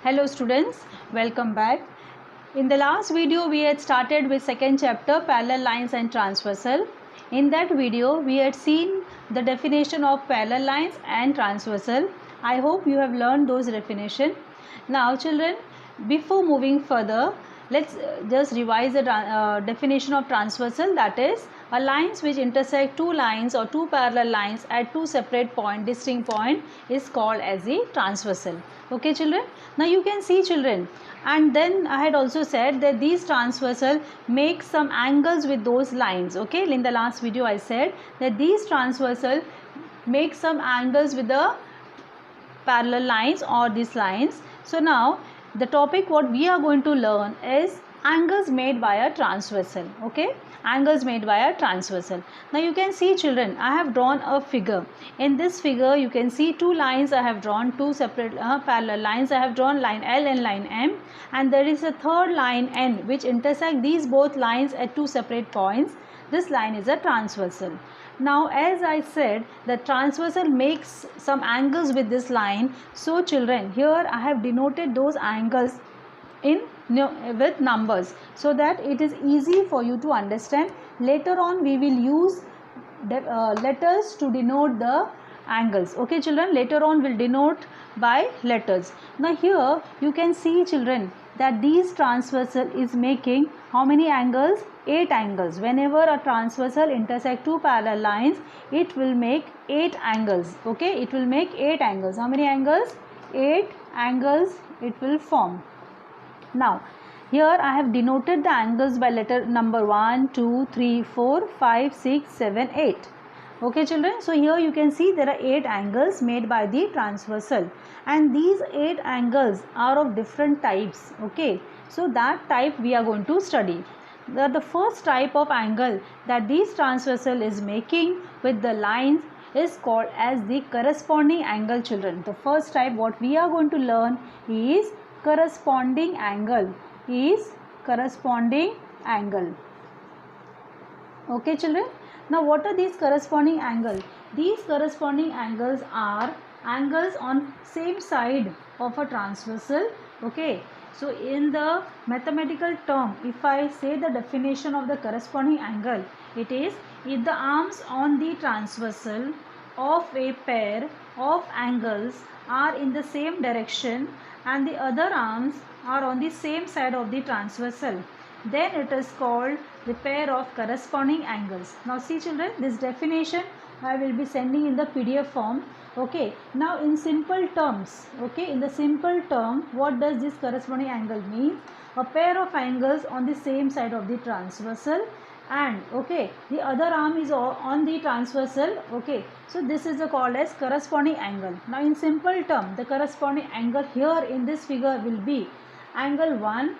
Hello students, welcome back. In the last video we had started with second chapter parallel lines and transversal. In that video we had seen the definition of parallel lines and transversal. I hope you have learned those definition. Now children, before moving further, let's just revise the definition of transversal, that is a lines which intersect two lines or two parallel lines at two separate distinct point is called as a transversal. Okay children, now you can see children, and then I had also said that these transversal make some angles with those lines. Okay, in the last video I said that these transversal make some angles with the parallel lines or these lines. So now the topic what we are going to learn is angles made by a transversal. Okay, angles made by a transversal. Now you can see children, I have drawn a figure. In this figure you can see two lines I have drawn, two separate parallel lines I have drawn, line L and line M, and there is a third line N which intersect these both lines at two separate points. This line is a transversal. Now as I said, the transversal makes some angles with this line. So children, here I have denoted those angles with numbers so that it is easy for you to understand. Later on we will use letters to denote the angles. Okay children, later on we'll denote by letters. Now here you can see children that these transversal is making how many angles? 8 angles. Whenever a transversal intersect two parallel lines, it will make 8 angles. Okay, it will make 8 angles. How many angles? 8 angles it will form. Now here I have denoted the angles by letter number 1, 2, 3, 4, 5, 6, 7, 8. Okay children, so here you can see there are 8 angles made by the transversal, and these 8 angles are of different types. Okay, so that type we are going to study. The first type of angle that these transversal is making with the lines is called as the corresponding angle children. The first type what we are going to learn is corresponding angle. Okay children, now what are these corresponding angles? These corresponding angles are angles on same side of a transversal. Okay, so in the mathematical term, if I say the definition of the corresponding angle, it is if the arms on the transversal of a pair of angles are in the same direction and the other arms are on the same side of the transversal, then it is called the pair of corresponding angles. Now see children, this definition I will be sending in the PDF form. Okay, now in simple terms, okay, in the simple term, what does this corresponding angle mean? A pair of angles on the same side of the transversal, and okay, the other arm is on the transversal. Okay, so this is called as corresponding angle. Now in simple term, the corresponding angle here in this figure will be angle 1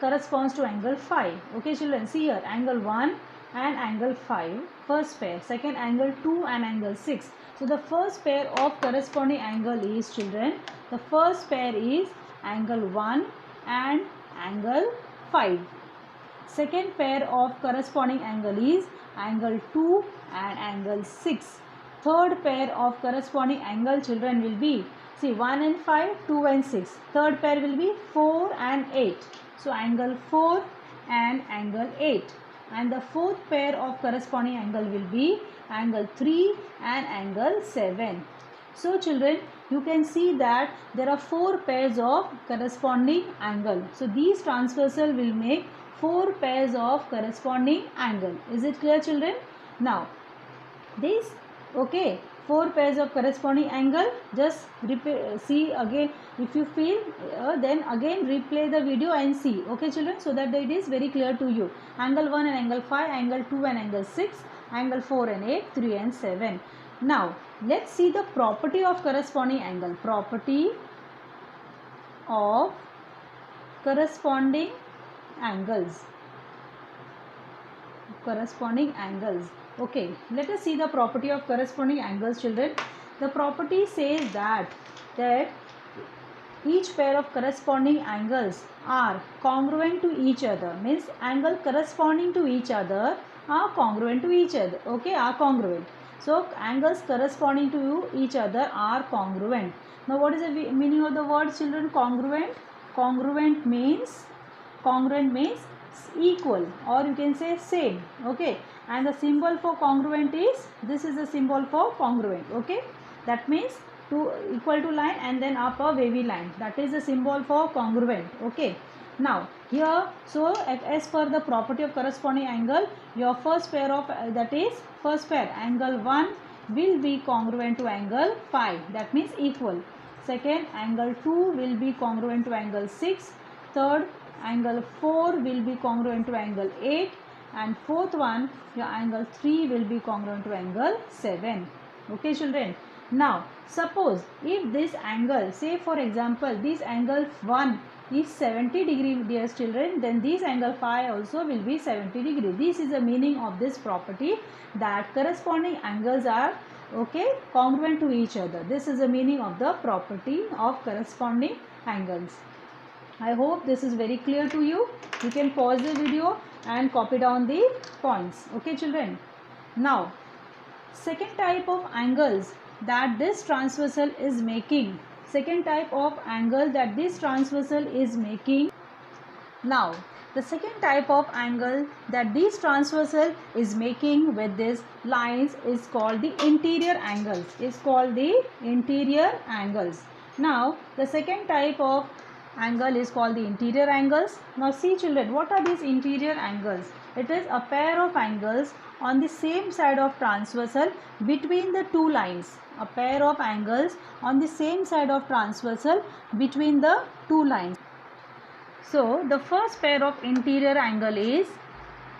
corresponds to angle 5. Okay children, see here, angle 1 and angle 5, first pair. Second, angle 2 and angle 6. So the first pair of corresponding angle is children, the first pair is angle 1 and angle 5. Second pair of corresponding angle is angle 2 and angle 6. Third pair of corresponding angle children will be, see, 1 and 5, 2 and 6. Third pair will be 4 and 8. So angle 4 and angle 8. And the fourth pair of corresponding angle will be angle 3 and angle 7. So children, you can see that there are 4 pairs of corresponding angle. So these transversal will make 4 pairs of corresponding angle. Is it clear children? Now this, okay, 4 pairs of corresponding angle, just see again. If you feel then again replay the video and see. Okay children, so that it is very clear to you. Angle 1 and angle 5, angle 2 and angle 6, angle 4 and 8, 3 and 7. Now let's see the property of corresponding angle. Property of corresponding angles. Okay, let us see the property of corresponding angles children. The property says that each pair of corresponding angles are congruent to each other, means angle corresponding to each other are congruent to each other. Okay, are congruent. So angles corresponding to each other are congruent. Now what is the meaning of the word, children? Congruent. Congruent means equal, or you can say same. Okay, and the symbol for congruent is, this is the symbol for congruent. Okay, that means two equal to line and then up a wavy line, that is the symbol for congruent. Okay, now here, so as per the property of corresponding angle, your first pair of that is first pair, angle 1 will be congruent to angle 5, that means equal. Second, angle 2 will be congruent to angle 6. Third, angle 4 will be congruent to angle 8, and fourth one, your angle 3 will be congruent to angle 7. Okay children, now suppose if this angle, say for example this angle 1 is 70 degree, dear children, then this angle 5 also will be 70 degree. This is the meaning of this property, that corresponding angles are, okay, congruent to each other. This is the meaning of the property of corresponding angles. I hope this is very clear to you. You can pause the video and copy down the points. Okay children. Now second type of angles that this transversal is making. Second type of angle that this transversal is making. Now the second type of angle that this transversal is making with these lines is called the interior angles. Is called the interior angles. Now the second type of angle is called the interior angles. Now see children, what are these interior angles? It is a pair of angles on the same side of transversal between the two lines. A pair of angles on the same side of transversal between the two lines. So the first pair of interior angle is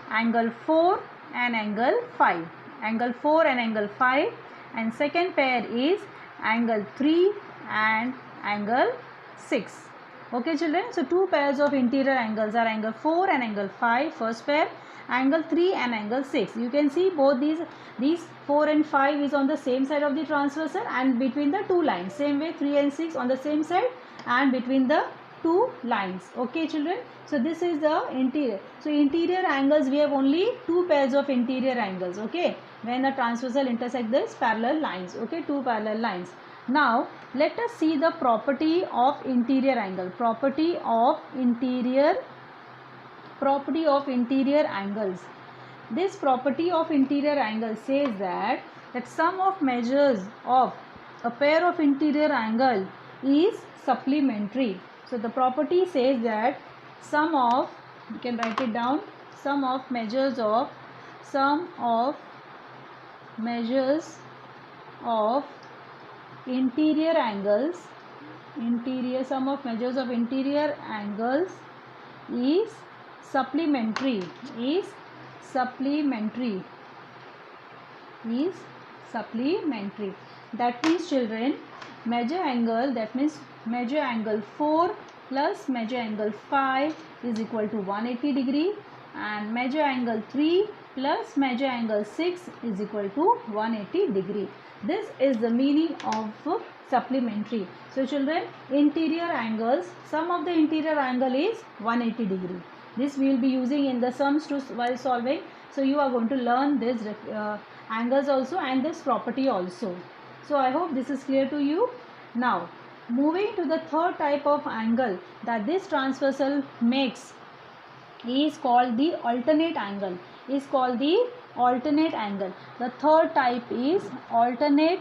angle 4 and angle 5. Angle 4 and angle 5, and second pair is angle 3 and angle 6. Okay children, so two pairs of interior angles are angle 4 and angle 5, first pair, angle 3 and angle 6. You can see both these 4 and 5 is on the same side of the transversal and between the two lines. Same way 3 and 6 on the same side and between the two lines. Okay children, so this is the interior. So interior angles, we have only two pairs of interior angles. Okay, when the transversal intersect this parallel lines. Okay, two parallel lines. Now let us see the property of interior angle. Property of interior angles. This property of interior angle says that sum of measures of a pair of interior angle is supplementary. So the property says that sum of, you can write it down, sum of measures of interior angles, sum of measures of interior angles is supplementary. That means children, measure angle, that means measure angle 4 plus measure angle 5 is equal to 180 degree, and measure angle 3 plus measure angle 6 is equal to 180 degree. This is the meaning of supplementary. So children, interior angles, sum of the interior angle is 180 degree. This we will be using in the sums while solving. So you are going to learn this angles also and this property also. So I hope this is clear to you. Now moving to the third type of angle that this transversal makes is called the alternate angle. The third type is alternate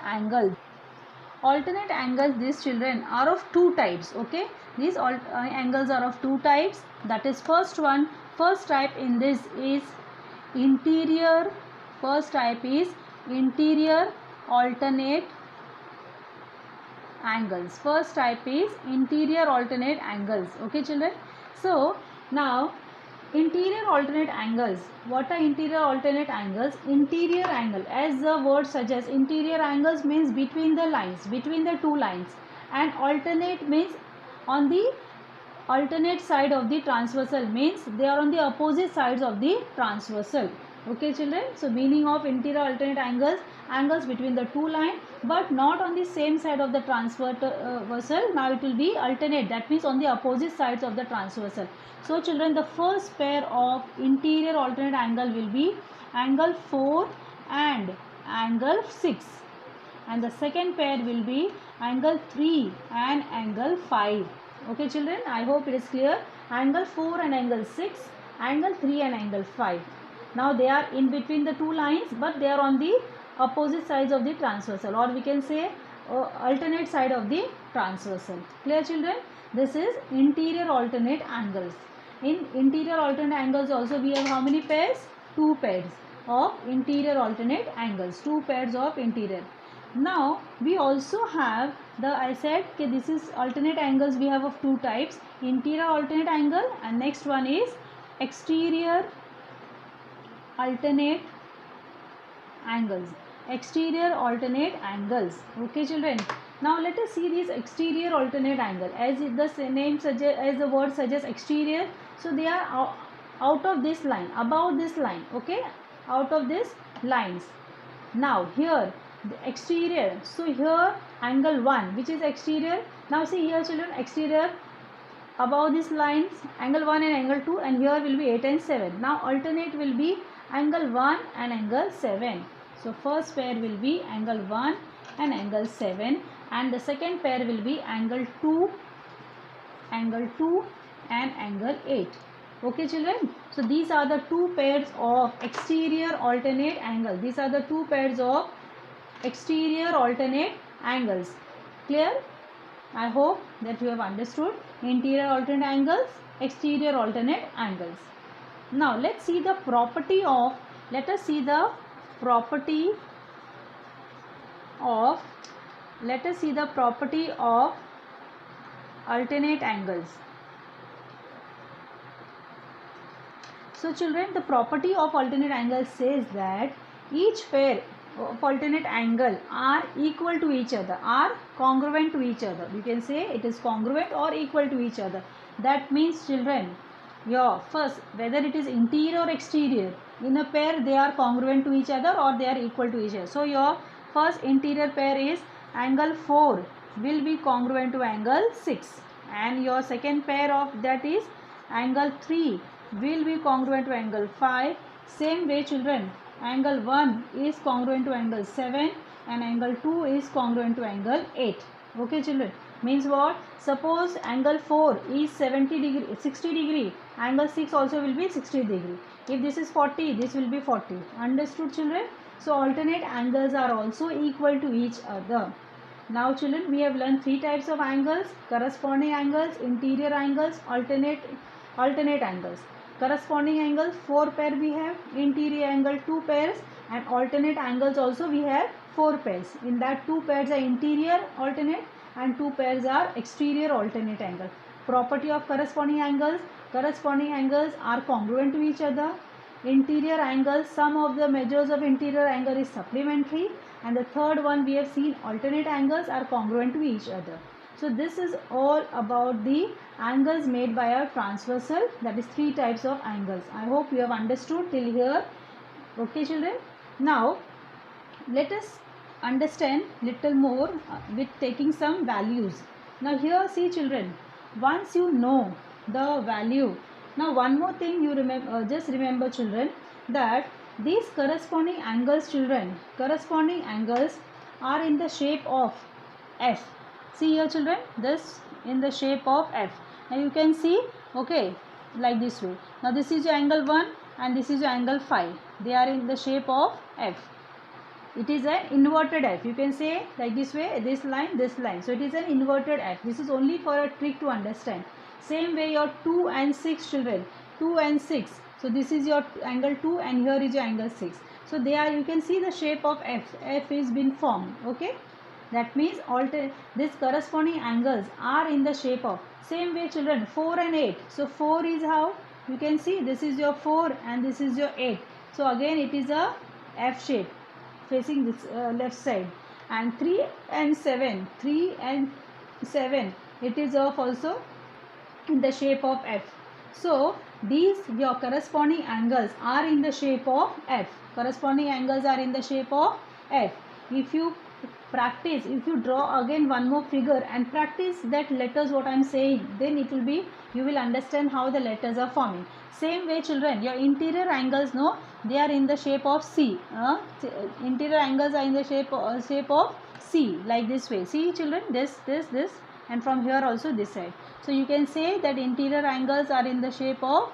angle. Alternate angles, these children, are of two types. Okay, these angles are of two types. That is, first type in this is interior. First type is interior alternate angles. First type is interior alternate angles. Okay children, so now interior alternate angles. What are interior alternate angles? Interior angle, as the word suggests, interior angles means between the lines, between the two lines, and alternate means on the alternate side of the transversal, means they are on the opposite sides of the transversal. Okay children, so meaning of interior alternate angles, angles between the two lines but not on the same side of the transversal. Now it will be alternate, that means on the opposite sides of the transversal. So children, the first pair of interior alternate angle will be angle 4 and angle 6, and the second pair will be angle 3 and angle 5. Okay children, I hope it is clear. Angle 4 and angle 6, angle 3 and angle 5. Now they are in between the two lines, but they are on the opposite sides of the transversal, or we can say alternate side of the transversal. Clear children? This is interior alternate angles. In interior alternate angles also we have how many pairs? Two pairs of interior alternate angles. Two pairs of interior. Now we also have I said okay, this is alternate angles we have of two types, interior alternate angle and next one is exterior alternate angles. Exterior alternate angles. Okay children, now let us see this exterior alternate angle. As the name suggests, as the word suggests, exterior, so they are out of this line, above this line, okay, out of this lines. Now here the exterior, so here angle 1 which is exterior. Now see here children, exterior above these lines, angle 1 and angle 2, and here will be 8 and 7. Now alternate will be angle 1 and angle 7. So first pair will be angle 1 and angle 7, and the second pair will be angle 2 and angle 8. Okay children, so these are the two pairs of exterior alternate angle. These are the two pairs of exterior alternate angles. Clear? I hope that you have understood interior alternate angles, exterior alternate angles. Now let's see the property of, let us see the property of alternate angles. So children, the property of alternate angles says that each pair of alternate angle are equal to each other, are congruent to each other. You can say it is congruent or equal to each other. That means children, your first, whether it is interior or exterior, in a pair they are congruent to each other or they are equal to each other. So your first interior pair is angle 4 will be congruent to angle 6, and your second pair of that is angle 3 will be congruent to angle 5. Same way children, angle 1 is congruent to angle 7 and angle 2 is congruent to angle 8. Okay children, means what? Suppose angle 4 is 60 degree, angle 6 also will be 60 degree. If this is 40, this will be 40. Understood children? So alternate angles are also equal to each other. Now children, we have learned three types of angles: corresponding angles, interior angles, alternate angles. Corresponding angles 4 pair we have, interior angle 2 pairs, and alternate angles also we have 4 pairs. In that 2 pairs are interior alternate and 2 pairs are exterior alternate angle. Property of corresponding angles are congruent to each other. Interior angles, some of the measures of interior angle is supplementary, and the third one we have seen, alternate angles are congruent to each other. So this is all about the angles made by our transversal, that is 3 types of angles. I hope you have understood till here. Okay children, now let us understand little more with taking some values. Now here see children, once you know the value, now one more thing you remember, just remember children, that these corresponding angles children, corresponding angles are in the shape of F. See here children, this in the shape of F. Now you can see, okay, like this way. Now this is your angle 1 and this is your angle 5. They are in the shape of F. It is an inverted F. You can say like this way, this line, this line. So it is an inverted F. This is only for a trick to understand. Same way your 2 and 6 children, 2 and 6. So this is your angle 2 and here is your angle 6. So they are, you can see the shape of F. F is been formed. Okay. That means these corresponding angles are in the shape of, same way children, 4 and 8. So 4 is how? You can see this is your 4 and this is your 8. So again it is a F shape facing this left side. And 3 and 7, it is of also in the shape of F. So these your corresponding angles are in the shape of F. Corresponding angles are in the shape of F. If you practice, if you draw again one more figure and practice that letters what I am saying, then it will be, you will understand how the letters are forming. Same way children, your interior angles, no, they are in the shape of C. Interior angles are in the shape of C, like this way. See children, this, and from here also this side. So you can say that interior angles are in the shape of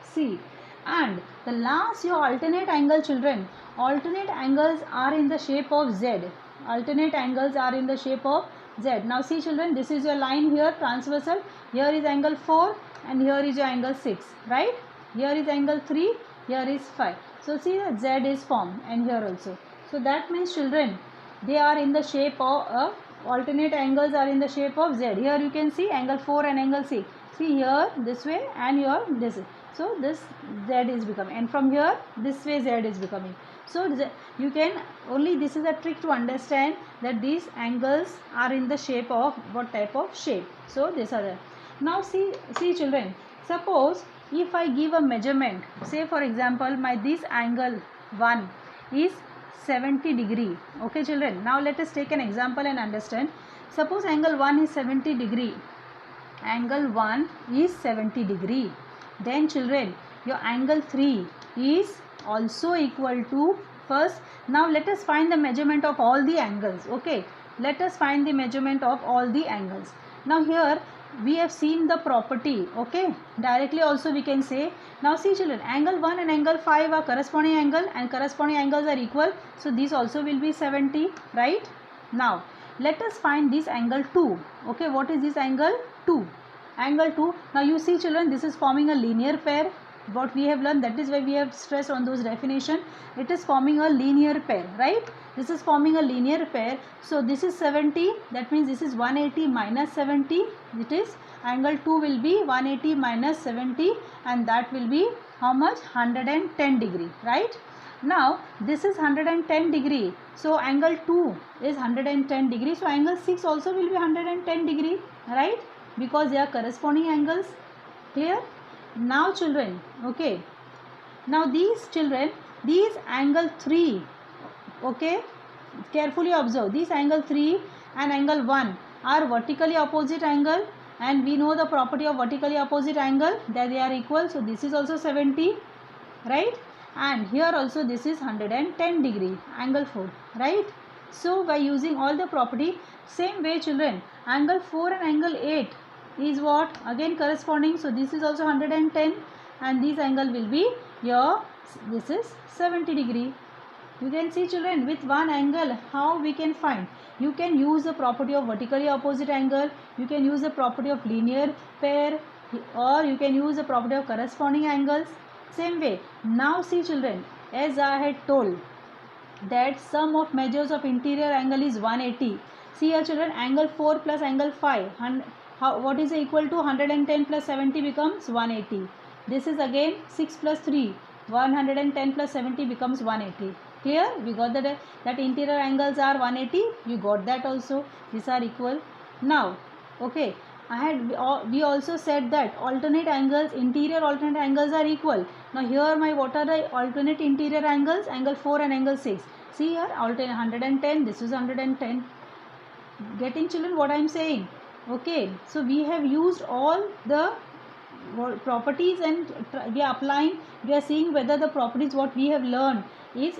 C. And the last, your alternate angle children, alternate angles are in the shape of Z. Alternate angles are in the shape of Z. Now see children, this is your line here, transversal. Here is angle 4 and here is your angle 6, right? Here is angle 3, here is 5. So see that Z is formed, and here also. So that means children, they are in the shape of alternate angles are in the shape of Z. Here you can see angle 4 and angle 6. See here this way and here this way. So this Z is becoming, and from here this way Z is becoming. So you can only, this is a trick to understand that these angles are in the shape of what type of shape. So these are the. Now see children, suppose if I give a measurement, say for example my this angle 1 is 70 degree. Okay children, now let us take an example and understand. Suppose angle 1 is 70 degree. Angle 1 is 70 degree. Then children, your angle 3 is also equal to, first, now let us find the measurement of all the angles. Okay, let us find the measurement of all the angles. Now here we have seen the property. Okay, directly also we can say, now see children, angle 1 and angle 5 are corresponding angle and corresponding angles are equal. So these also will be 70, right? Now let us find this angle 2. Okay, what is this angle 2? Angle 2, now you see children, this is forming a linear pair. What we have learned, that is why we have stressed on those definition. It is forming a linear pair, right? This is forming a linear pair. So this is 70, that means this is 180 minus 70. It is angle 2 will be 180 minus 70, and that will be how much? 110 degree, right? Now this is 110 degree. So angle 2 is 110 degree. So angle 6 also will be 110 degree, right? Because they are corresponding angles. Clear? Now children, okay, now these children, these angle 3, okay, carefully observe, these angle 3 and angle 1 are vertically opposite angle, and we know the property of vertically opposite angle, that they are equal. So this is also 70, right? And here also this is 110 degree, angle 4, right? So by using all the property, same way children, angle 4 and angle 8 is what? Again corresponding. So this is also 110, and this angle will be your, this is 70 degree. You can see children, with one angle how we can find. You can use the property of vertically opposite angle, you can use the property of linear pair, or you can use the property of corresponding angles. Same way, now see children, as I had told that sum of measures of interior angle is 180. See here children, angle 4 plus angle 5, what is equal to 110 plus 70 becomes 180. This is again 6 plus 3, 110 plus 70 becomes 180. Clear? We got that interior angles are 180. You got that also. These are equal. Now, okay, we also said that alternate angles, interior alternate angles are equal. Now here what are the alternate interior angles? Angle 4 and angle 6. See here, alternate 110. This is 110. Getting children what I am saying? Okay, so we have used all the properties and we are applying, we are seeing whether the properties what we have learned is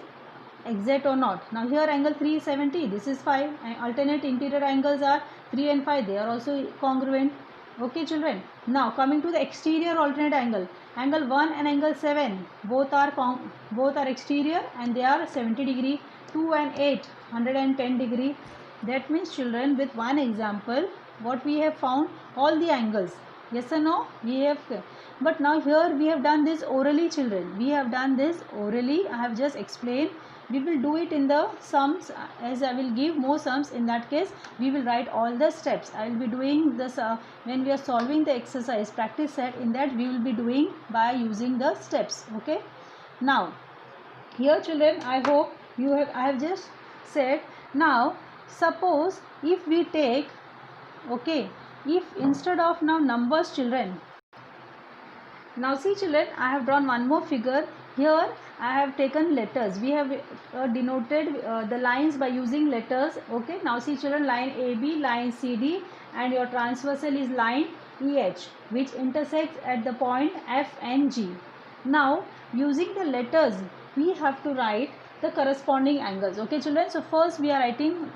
exact or not. Now here angle 3 is 70, this is 5, and alternate interior angles are 3 and 5, they are also congruent. Okay children, now coming to the exterior alternate angle, angle 1 and angle 7 both are exterior and they are 70 degree. 2 and 8 110 degree. That means children, with one example what we have found all the angles. Yes or no? We have, but now here we have done this orally children. We have done this orally. I have just explained. We will do it in the sums, as I will give more sums. In that case we will write all the steps. I will be doing this when we are solving the exercise practice set. In that we will be doing by using the steps. Okay. Now here children, I hope you have, I have just said. Now suppose if we take, okay, if instead of now numbers children, now see children, I have drawn one more figure here. I have taken letters. We have denoted the lines by using letters. Okay, now see children, line AB, line CD, and your transversal is line EH, which intersects at the point F and G. Now using the letters, we have to write the corresponding angles. Okay children, so first we are writing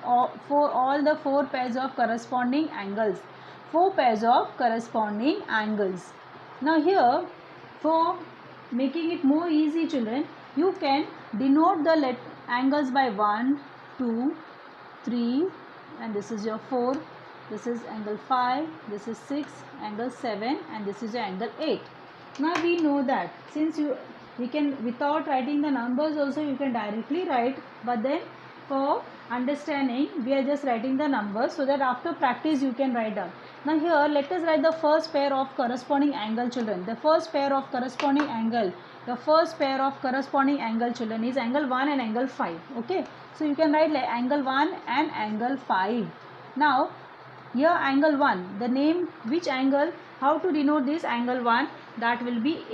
for all the 4 pairs of corresponding angles. 4 pairs of corresponding angles. Now here, for making it more easy children, you can denote the angles by 1, 2, 3, and this is your 4, this is angle 5, this is 6, angle 7, and this is your angle 8. Now we know that since we can, without writing the numbers also you can directly write, but then for understanding we are just writing the numbers so that after practice you can write down. Now here let us write the first pair of corresponding angle children. The first pair of corresponding angle, children is angle 1 and angle 5. Okay, so you can write like angle 1 and angle 5. Now here angle 1, the name, which angle, how to denote this angle 1, that will be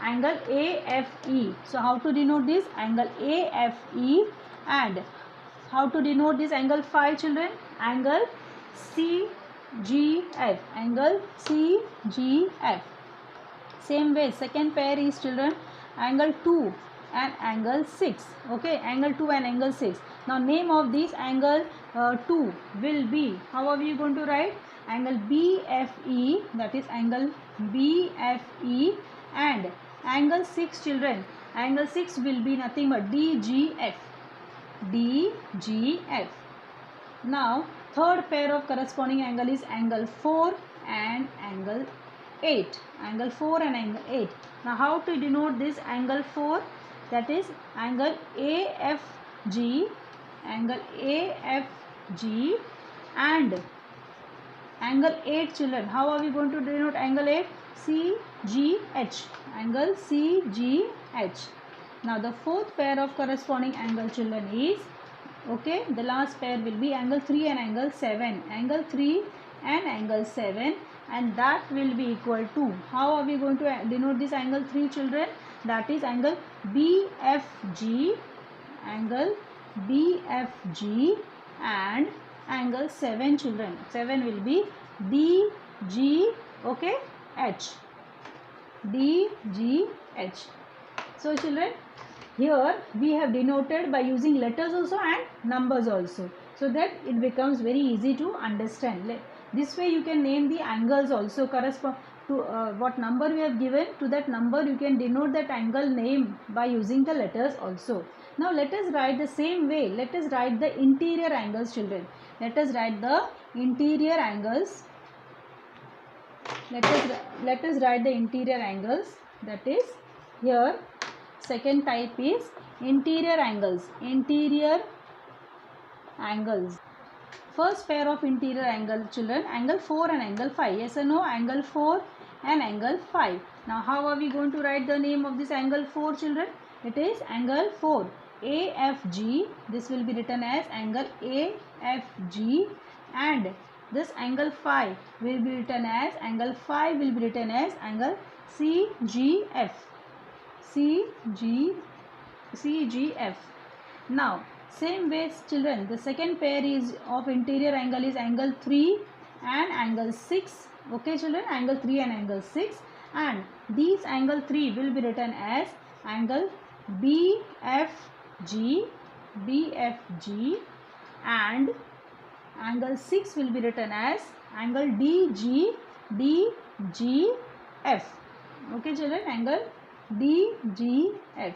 angle AFE. So how to denote this angle AFE, and how to denote this angle 5 children, angle CGF, angle CGF. Same way second pair is children angle 2 and angle 6. Okay, angle 2 and angle 6. Now name of this angle 2 will be, how are we going to write, angle BFE, that is angle BFE, and angle 6 children, angle 6 will be nothing but DGF. Now third pair of corresponding angle is angle 4 and angle 8. Angle 4 and angle 8. Now how to denote this angle 4? That is angle AFG, and angle 8 children. How are we going to denote angle 8? CGH, angle CGH. Now the fourth pair of corresponding angle children is, okay, the last pair will be angle 3 and angle 7. Angle 3 and angle 7, and that will be equal to, how are we going to denote this angle 3 children? That is angle BFG, and angle 7 children. 7 will be DG, okay, H. DGH. So children, here we have denoted by using letters also and numbers also, so that it becomes very easy to understand. This way you can name the angles also, correspond to what number we have given, to that number you can denote that angle name by using the letters also. Now let us write the same way. Let us write the interior angles children. Let us write the interior angles. Let us write the interior angles. That is, here second type is interior angles. Interior angles. First pair of interior angle children, angle 4 and angle 5. Yes or no? Angle 4 and angle 5. Now how are we going to write the name of this angle 4 children? It is angle 4, AFG. This will be written as angle AFG, and this angle 5 will be written as angle angle CGF. CGF. Now same way children, the second pair is of interior angle is angle 3 and angle 6. Okay children, angle 3 and angle 6, and these angle 3 will be written as angle BFG, and angle 6 will be written as angle DGF. Okay children, angle DGF.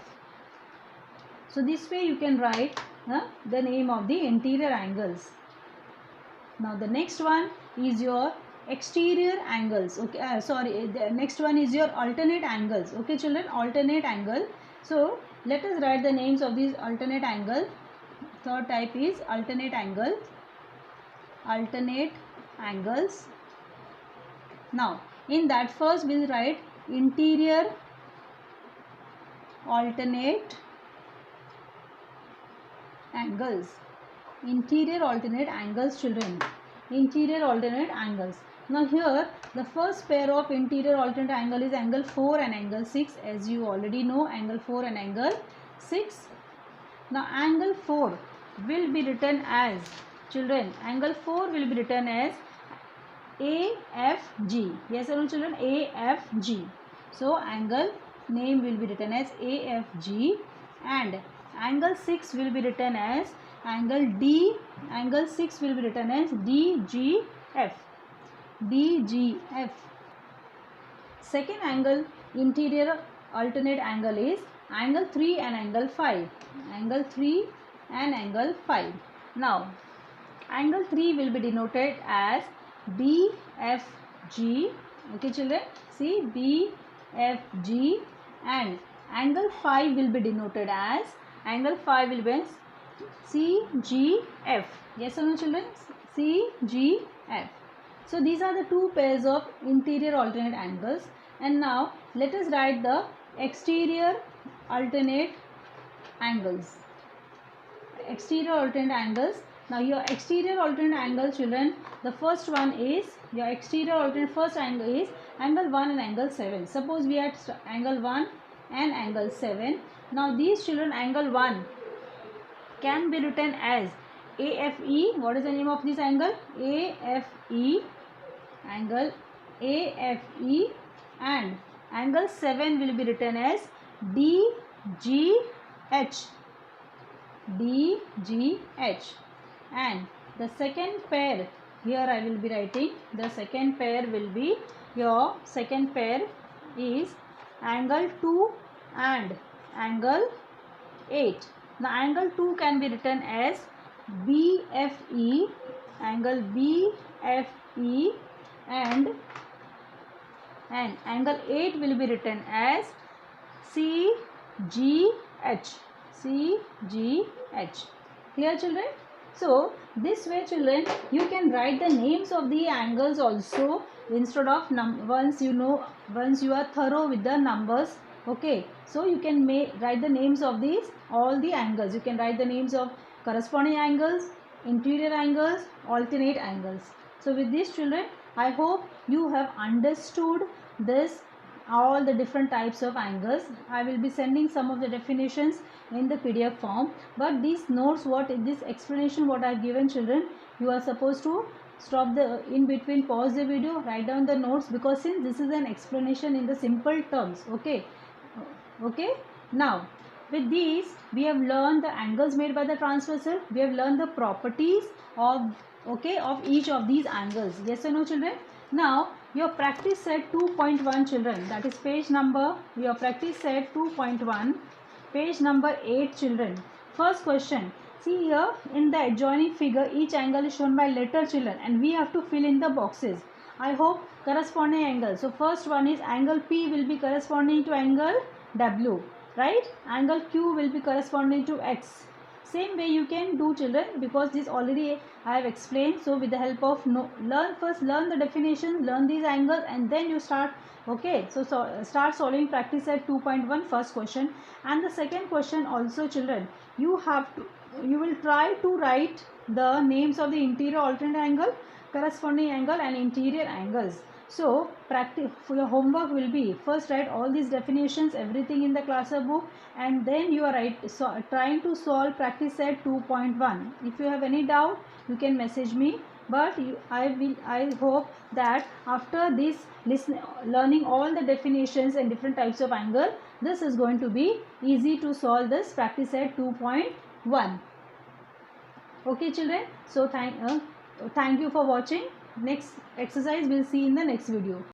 So this way you can write the name of the interior angles. Now the next one is your exterior angles. Okay, the next one is your alternate angles. Okay children, alternate angle. So let us write the names of these alternate angle. Third type is alternate angle. Alternate angles. Now in that first we will write interior alternate angles. Interior alternate angles children. Interior alternate angles. Now here the first pair of interior alternate angle is angle 4 and angle 6. As you already know, angle 4 and angle 6. Now angle 4 will be written as, children, angle 4 will be written as AFG. Yes or no, children? AFG. So angle name will be written as AFG, and angle 6 will be written as angle D. Angle 6 will be written as DGF. DGF. Second angle, interior alternate angle, is angle 3 and angle 5. Angle 3 and angle 5. Now angle 3 will be denoted as BFG. Okay children, see, BFG, and angle 5 will be denoted as, angle 5 will be CGF. Yes or no, children? CGF. So these are the two pairs of interior alternate angles. And now let us write the exterior alternate angles. Exterior alternate angles. Now your exterior alternate angle, children, the first one is, your exterior alternate first angle is angle 1 and angle 7. Suppose we had angle 1 and angle 7. Now these, children, angle 1 can be written as AFE. What is the name of this angle? AFE. Angle AFE. And angle 7 will be written as DGH. DGH. And the second pair, here I will be writing, the second pair will be, your second pair is angle 2 and angle 8. Now angle 2 can be written as BFE, angle BFE, and angle 8 will be written as CGH. CGH. Clear, children? So this way, children, you can write the names of the angles also, instead of once you are thorough with the numbers. Okay, so you can write the names of these, all the angles. You can write the names of corresponding angles, interior angles, alternate angles. So with this, children, I hope you have understood this, all the different types of angles. I will be sending some of the definitions in the PDF form, but these notes, this explanation what I have given, children, you are supposed to stop the in between, pause the video, write down the notes, because since this is an explanation in the simple terms. Okay. Now with these, we have learned the angles made by the transversal. We have learned the properties of each of these angles. Yes or no, children? Now your practice set 2.1, children, that is page number, your practice set 2.1, page number 8, children. First question, see here in the adjoining figure, each angle is shown by letter, children, and we have to fill in the boxes. I hope corresponding angle. So first one is angle P will be corresponding to angle W, right? Angle Q will be corresponding to X. Same way you can do, children, because this already I have explained. So with the help of learn the definition, learn these angles, and then you start. Okay, so start solving practice at 2.1 first question. And the second question also, children, you will try to write the names of the interior alternate angle, corresponding angle, and interior angles. So practice for your homework will be, first write all these definitions, everything in the class book, and then you are trying to solve practice set 2.1. If you have any doubt, you can message me. But I hope that after this learning all the definitions and different types of angle, this is going to be easy to solve this practice set 2.1. Okay, children. So thank you for watching. Next exercise we'll see in the next video.